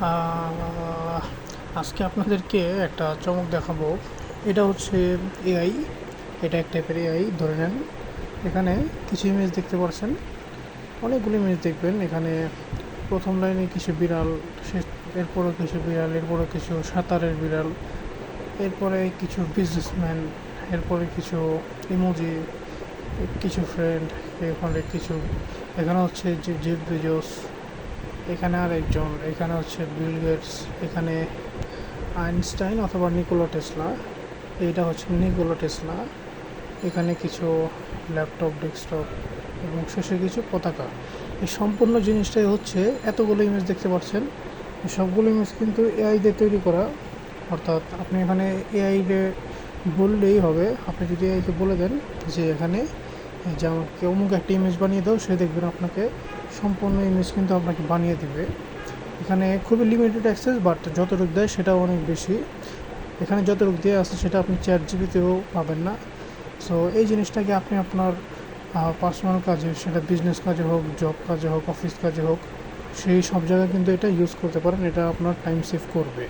আহ, আজকে আপনাদেরকে একটা চমক দেখাবো। এটা হচ্ছে এআই। এটা এক টাইপের এআই ধরে নেন। এখানে কিছু ইমেজ দেখতে পাচ্ছেন, অনেকগুলো ইমেজ দেখবেন। এখানে প্রথম লাইনে কিছু বিড়াল, এরপরে কিছু বিড়াল, এরপরে কিছু সাঁতারের বিড়াল, এরপরে কিছু বিজনেসম্যান, এরপরে কিছু ইমোজি, কিছু ফ্রেন্ড, এখানে কিছু, এখানে হচ্ছে যে জেফ বেজোস, এখানে আর একজন, এখানে হচ্ছে বিল গেটস, এখানে আইনস্টাইন অথবা নিকোলা টেসলা, এইটা হচ্ছে নিকোলা টেসলা, এখানে কিছু ল্যাপটপ, ডেস্কটপ এবং শেষে কিছু পতাকা। এই সম্পূর্ণ জিনিসটাই হচ্ছে এতগুলো ইমেজ দেখতে পাচ্ছেন। এই সবগুলো ইমেজ কিন্তু এআই দিয়ে তৈরি করা। অর্থাৎ আপনি এখানে এআই বললেই হবে। আপনি যদি এআইকে বলে দেন যে এখানে যে আমাকে অমুক একটা ইমেজ বানিয়ে দাও, সে দেখবেন আপনাকে সম্পূর্ণ ইমেজ কিন্তু আপনাকে বানিয়ে দিবে। এখানে খুবই লিমিটেড অ্যাক্সেস, বাট যতটুকু দেয় সেটাও অনেক বেশি। এখানে যতটুকু দেওয়া আছে সেটা আপনি চ্যাট জিপিতেও পাবেন না। সো এই জিনিসটাকে আপনি আপনার পার্সোনাল কাজে, সেটা বিজনেস কাজে হোক, জব কাজে হোক, অফিস কাজে হোক, সেই সব জায়গায় কিন্তু এটা ইউজ করতে পারেন। এটা আপনার টাইম সেভ করবে।